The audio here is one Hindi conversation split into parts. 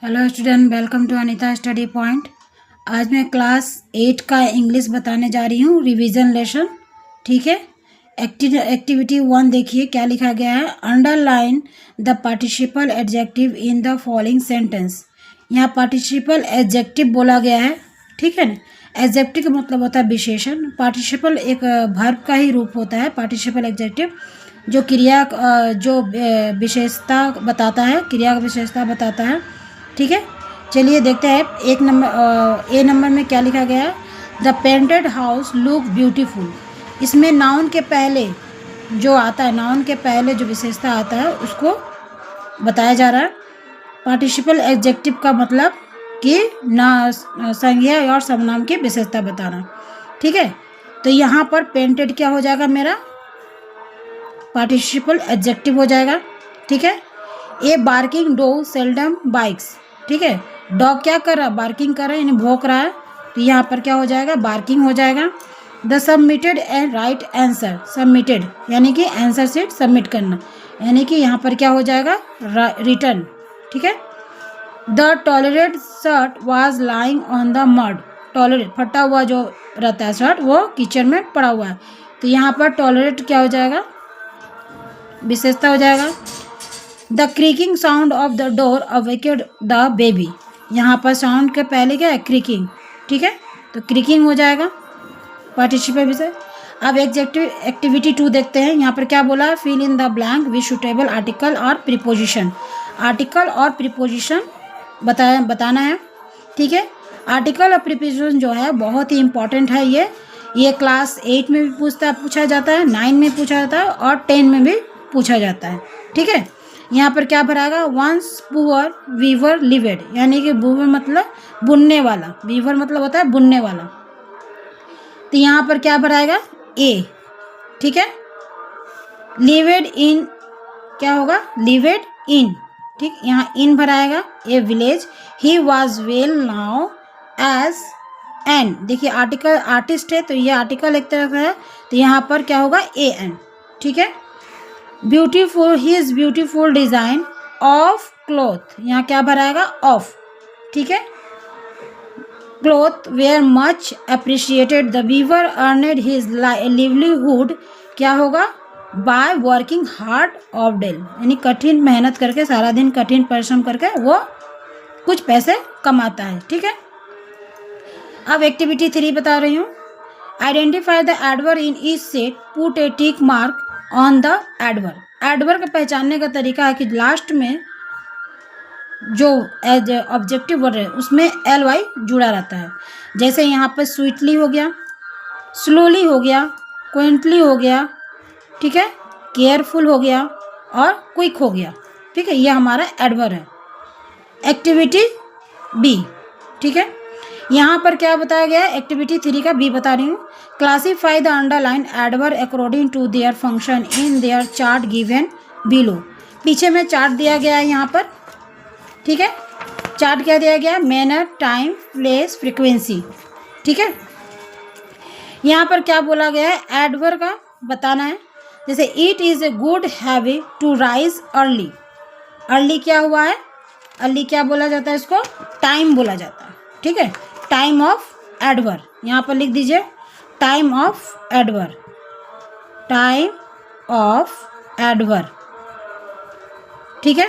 Hello student, welcome to Anita study point. आज मैं क्लास 8 का इंग्लिश बताने जा रही हूँ, रिवीजन लेसन। ठीक है। एक्टिविटी 1 देखिए क्या लिखा गया है। Underline the participle adjective in the following sentence. यहाँ पार्टिसिपल एडजेक्टिव बोला गया है। ठीक है ना। एडजेक्टिव का मतलब होता है विशेषण। पार्टिसिपल एक वर्ब का ही रूप होता है। पार्टिसिपल एडजेक्टिव जो क्रिया जो विशेषता बताता है, क्रिया का विशेषता बताता है। ठीक है। चलिए देखते हैं ए नंबर में क्या लिखा गया है। The painted house look beautiful. इसमें नाउन के पहले जो आता है, नाउन के पहले जो विशेषता आता है उसको बताया जा रहा है। पार्टिसिपल एडजेक्टिव का मतलब कि ना संज्ञा और सर्वनाम की विशेषता बताना। ठीक है। तो यहाँ पर पेंटेड क्या हो जाएगा, मेरा पार्टिसिपल एडजेक्टिव हो जाएगा। ठीक है। ए बार्किंग डॉग सेल्डम बाइक्स। ठीक है। डॉग क्या कर रहा है, बार्किंग कर रहा है यानी भौंक रहा है। तो यहाँ पर क्या हो जाएगा, बार्किंग हो जाएगा। The submitted and right answer. Submitted यानी कि आंसर शीट सबमिट करना, यानी कि यहाँ पर क्या हो जाएगा, रिटर्न। ठीक है। The toilet shirt was lying on the mud. Toilet फटा हुआ जो रहता है शर्ट, वो किचन में पड़ा हुआ है। तो यहाँ पर टॉयलेट क्या हो जाएगा, विशेषता हो जाएगा। The creaking sound of the door awaked the baby. यहाँ पर साउंड के पहले क्या है, क्रीकिंग। ठीक है। तो क्रीकिंग हो जाएगा पार्टिसिपल विषय। अब एक्टिविटी 2 देखते हैं। यहाँ पर क्या बोला है, fill in the blank with suitable article और प्रीपोजिशन। आर्टिकल और प्रीपोजिशन बताना है। ठीक है। आर्टिकल और प्रीपोजिशन जो है बहुत ही इंपॉर्टेंट है। ये क्लास 8 में भी पूछा जाता है, 9 में पूछा जाता है और 10 में भी पूछा जाता है। ठीक है। यहाँ पर क्या भराएगा, वंस पुअर वीवर लिवेड, यानी कि वीवर मतलब बुनने वाला, वीवर मतलब होता है बुनने वाला। तो यहाँ पर क्या भराएगा, ए। ठीक है। लिवेड इन क्या होगा, लिवेड इन। ठीक, यहाँ इन भराएगा। A village, he was well now as an. देखिए आर्टिकल आर्टिस्ट है तो ये आर्टिकल एक तरह का है, तो यहाँ पर क्या होगा, ए एन। ठीक है। Beautiful, he is beautiful design of cloth, यहाँ क्या भराएगा, ऑफ। ठीक है। Cloth were much appreciated, the weaver earned his livelihood क्या होगा, by working hard of dale, यानी कठिन मेहनत करके, सारा दिन कठिन परिश्रम करके वो कुछ पैसे कमाता है। ठीक है। अब एक्टिविटी 3 बता रही हूँ। Identify the adverb in each set, put A tick mark on the adverb. Adverb का पहचानने का तरीका है कि लास्ट में जो ऑब्जेक्टिव वर्ड है उसमें एल वाई जुड़ा रहता है। जैसे यहाँ पर स्वीटली हो गया, स्लोली हो गया, क्विंटली हो गया। ठीक है। केयरफुल हो गया और क्विक हो गया। ठीक है। ये हमारा एडवर्ब है। Activity B. ठीक है। यहाँ पर क्या बताया गया है, एक्टिविटी 3 का बी बता रही हूँ। Classify the underline adverb according to their function in their chart given below. पीछे में चार्ट दिया गया है यहाँ पर। ठीक है। चार्ट क्या दिया गया, मैनर, टाइम, प्लेस, फ्रीक्वेंसी। ठीक है। यहाँ पर क्या बोला गया है, एडवर्ब का बताना है। जैसे it is a good habit to rise early. Early क्या हुआ है, अर्ली क्या बोला जाता है, इसको टाइम बोला जाता है। ठीक है। टाइम ऑफ एडवर्ब, यहाँ पर लिख दीजिए time of adverb, time of adverb. ठीक है।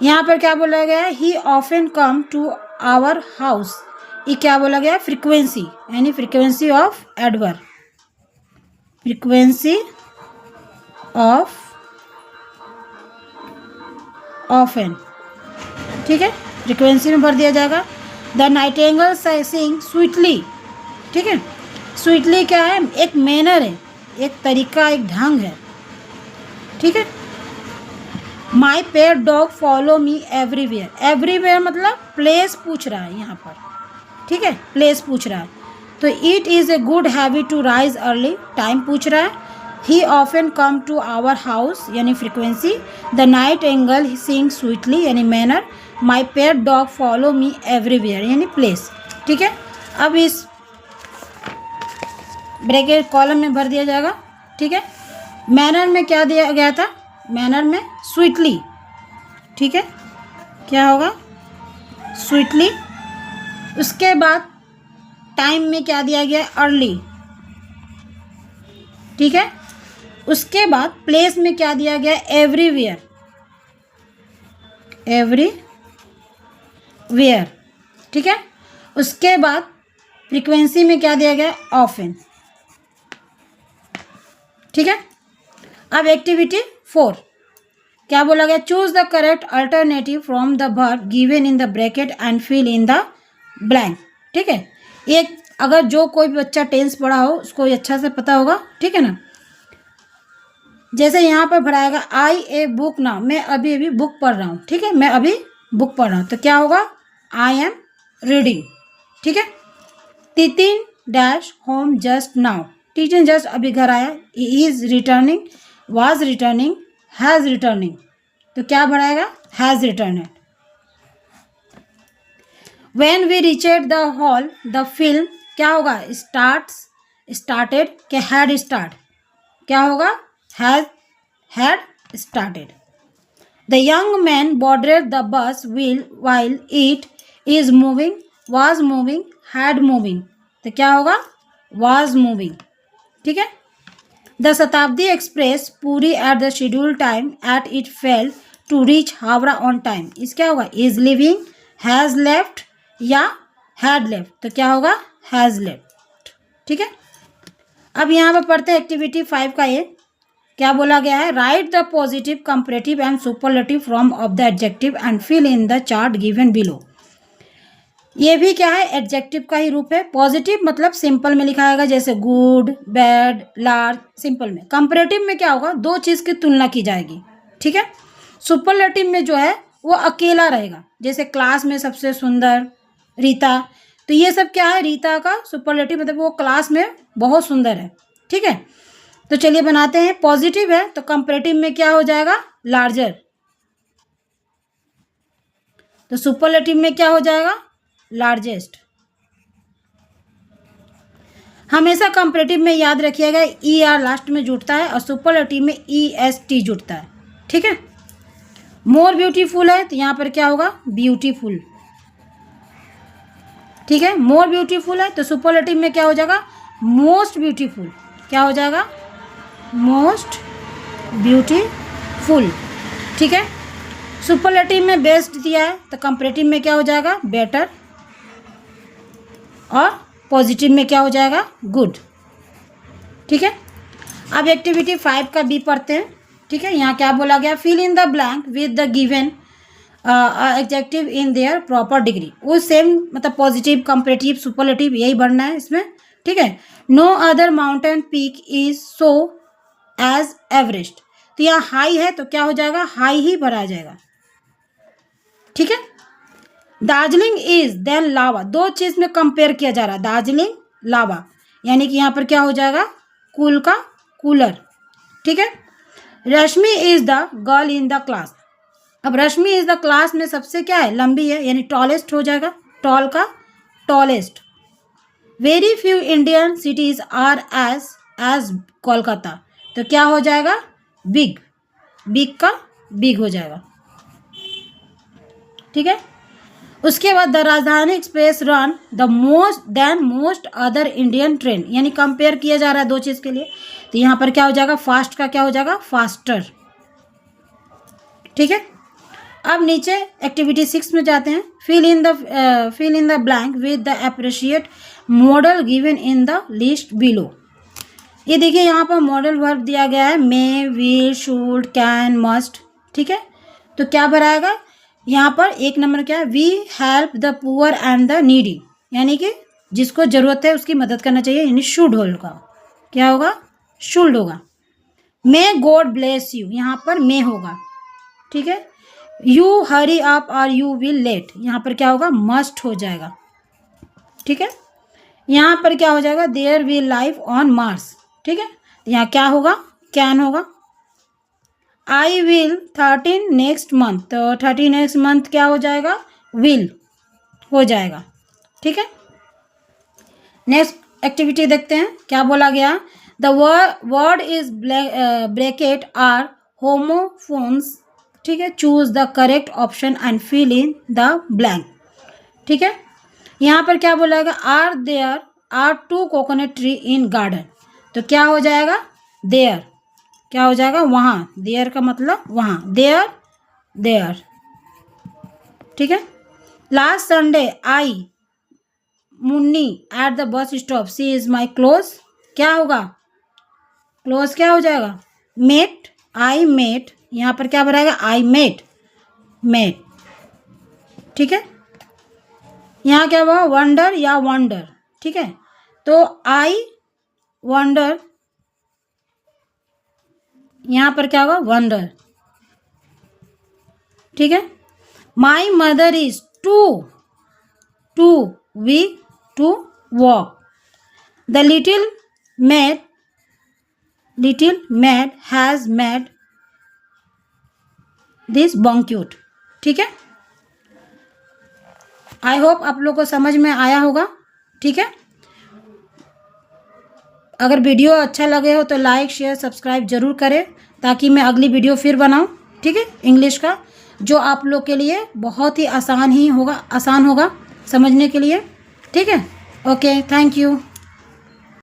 यहाँ पर क्या बोला गया है, he often come to our house. ये क्या बोला गया, फ्रीक्वेंसी, यानी frequency of adverb, frequency of often. ठीक है। फ्रीक्वेंसी में भर दिया जाएगा। The nightingale sing sweetly. ठीक है। स्वीटली क्या है, एक मैनर है, एक तरीका, एक ढंग है। ठीक है। My pet dog follow me everywhere. Everywhere मतलब प्लेस पूछ रहा है यहाँ पर। ठीक है। प्लेस पूछ रहा है। तो it is a good habit to rise early, time पूछ रहा है। He often come to our house यानी frequency. The nightingale sing sweetly यानी manner. My pet dog follow me everywhere यानी प्लेस। ठीक है। अब इस ब्रैकेट कॉलम में भर दिया जाएगा। ठीक है। मैनर में क्या दिया गया था, मैनर में स्वीटली। ठीक है। क्या होगा, स्वीटली। उसके बाद टाइम में क्या दिया गया, अर्ली, ठीक है। उसके बाद प्लेस में क्या दिया गया, एवरीवेयर, एवरीवेयर, ठीक है। उसके बाद फ्रीक्वेंसी में क्या दिया गया, ऑफन, ठीक है। अब एक्टिविटी 4 क्या बोला गया, choose the correct alternative from the verb given in the bracket and fill in the blank, ठीक है। एक अगर जो कोई भी बच्चा टेंस पढ़ा हो उसको अच्छा से पता होगा, ठीक है ना। जैसे यहाँ पर भराएगा आई ए बुक नाउ, मैं अभी अभी बुक पढ़ रहा हूँ, ठीक है, मैं अभी बुक पढ़ रहा हूँ, तो क्या होगा, आई एम रीडिंग, ठीक है। Tintin dash home just now, Tintin just अभी घर आया, he is returning, was returning, has returning, तो क्या भराएगा, has return. When we reached the hall the film क्या होगा, स्टार्टेड क्या, हैड स्टार्ट, क्या होगा, had started. The young man boarded the bus wheel while it is moving, was moving, had moving, तो क्या होगा, वाज मूविंग, ठीक है। द शताब्दी एक्सप्रेस पूरी at the schedule time at it fail to reach Howrah on time, इस क्या होगा, इज लिविंग, हैज़ लेफ्ट या हैड लेफ्ट, तो क्या होगा, हैज़ लेफ्ट, ठीक है। अब यहाँ पर पढ़ते हैं एक्टिविटी 5 का ये क्या बोला गया है, write the positive comparative and superlative from of the adjective and fill in the chart given below. ये भी क्या है, एडजेक्टिव का ही रूप है। पॉजिटिव मतलब सिंपल में लिखा आएगा, जैसे गुड, बैड, लार्ज, सिंपल में। कंपैरेटिव में क्या होगा, दो चीज़ की तुलना की जाएगी, ठीक है। सुपरलेटिव में जो है वो अकेला रहेगा, जैसे क्लास में सबसे सुंदर रीता, तो ये सब क्या है, रीता का सुपरलेटिव मतलब वो क्लास में बहुत सुंदर है, ठीक है। तो चलिए बनाते हैं। पॉजिटिव है तो कंपैरेटिव में क्या हो जाएगा, लार्जर, तो सुपरलेटिव में क्या हो जाएगा, लार्जेस्ट। हमेशा कंपैरेटिव में याद रखिएगा ई आर लास्ट में जुड़ता है और सुपरलेटिव में ई एस टी जुड़ता है, ठीक है। मोर ब्यूटीफुल है तो यहाँ पर क्या होगा, ब्यूटीफुल, ठीक है। मोर ब्यूटीफुल है तो सुपरलेटिव में क्या हो जाएगा, मोस्ट ब्यूटीफुल, क्या हो जाएगा, मोस्ट ब्यूटीफुल, ठीक है। सुपरलेटिव में बेस्ट दिया है तो कंपैरेटिव में क्या हो जाएगा, बेटर, और पॉजिटिव में क्या हो जाएगा, गुड, ठीक है। अब एक्टिविटी 5 का बी पढ़ते हैं, ठीक है। यहाँ क्या बोला गया, fill in the blank with the given adjective in their proper degree, वो सेम मतलब पॉजिटिव, कंपैरेटिव, सुपरलेटिव यही भरना है इसमें, ठीक है। No other mountain peak is so as Everest, तो यहाँ हाई है तो क्या हो जाएगा, हाई ही भरा जाएगा, ठीक है। दार्जिलिंग इज देन लावा, दो चीज में कंपेयर किया जा रहा है, दार्जिलिंग लावा, यानी कि यहाँ पर क्या हो जाएगा, कूल का कूलर, ठीक है। Rashmi is the girl in the class, अब रश्मि इज द क्लास में सबसे क्या है, लंबी है, यानी टॉलेस्ट हो जाएगा, टॉल का tallest. Very few Indian cities are as Kolkata, तो क्या हो जाएगा, बिग, बिग का बिग हो जाएगा, ठीक है। उसके बाद the Rajdhani express run the most then most other Indian train, यानी कंपेयर किया जा रहा है दो चीज़ के लिए, तो यहाँ पर क्या हो जाएगा, फास्ट का क्या हो जाएगा, फास्टर, ठीक है। अब नीचे एक्टिविटी 6 में जाते हैं। Fill in the blank with the appreciate model given in the list below. ये देखिए यहाँ पर मॉडल वर्ब दिया गया है, may, will, should, can, must, ठीक है। तो क्या भराएगा यहाँ पर, एक नंबर क्या है, we help the poor and the needy, यानी कि जिसको ज़रूरत है उसकी मदद करना चाहिए, यानी शुड होगा, क्या होगा, शुड होगा। मे गॉड ब्लेस यू, यहाँ पर मे होगा, ठीक है। यू हरी अप और यू विल लेट, यहाँ पर क्या होगा, मस्ट हो जाएगा, ठीक है। यहाँ पर क्या हो जाएगा, there will life on Mars, ठीक है। यहाँ क्या होगा, कैन होगा। आई विल 13 नेक्स्ट मंथ, तो 13 नेक्स्ट मंथ क्या हो जाएगा, विल हो जाएगा, ठीक है। नेक्स्ट एक्टिविटी देखते हैं क्या बोला गया, the word is bracket are homophones, ठीक है। Choose the correct option and fill in the blank. ठीक है। यहाँ पर क्या बोला are there are 2 coconut tree in garden, तो क्या हो जाएगा देयर, क्या हो जाएगा वहाँ, देयर का मतलब वहाँ, देयर देयर, ठीक है। Last Sunday I Munni at the bus stop, she is my close, क्या होगा क्लोज, क्या हो जाएगा मेट, आई मेट, यहाँ पर क्या बनाएगा आई मेट मेट, ठीक है। यहाँ क्या हुआ वंडर या वंडर, ठीक है। तो आई वंडर, यहाँ पर क्या होगा वंडर, ठीक है। My mother is too weak to walk, the little maid has made this banquet, ठीक है। आई होप आप लोग को समझ में आया होगा, ठीक है। अगर वीडियो अच्छा लगे हो तो लाइक शेयर सब्सक्राइब जरूर करें, ताकि मैं अगली वीडियो फिर बनाऊं, ठीक है, इंग्लिश का, जो आप लोग के लिए बहुत ही आसान होगा समझने के लिए, ठीक है। Okay, thank you.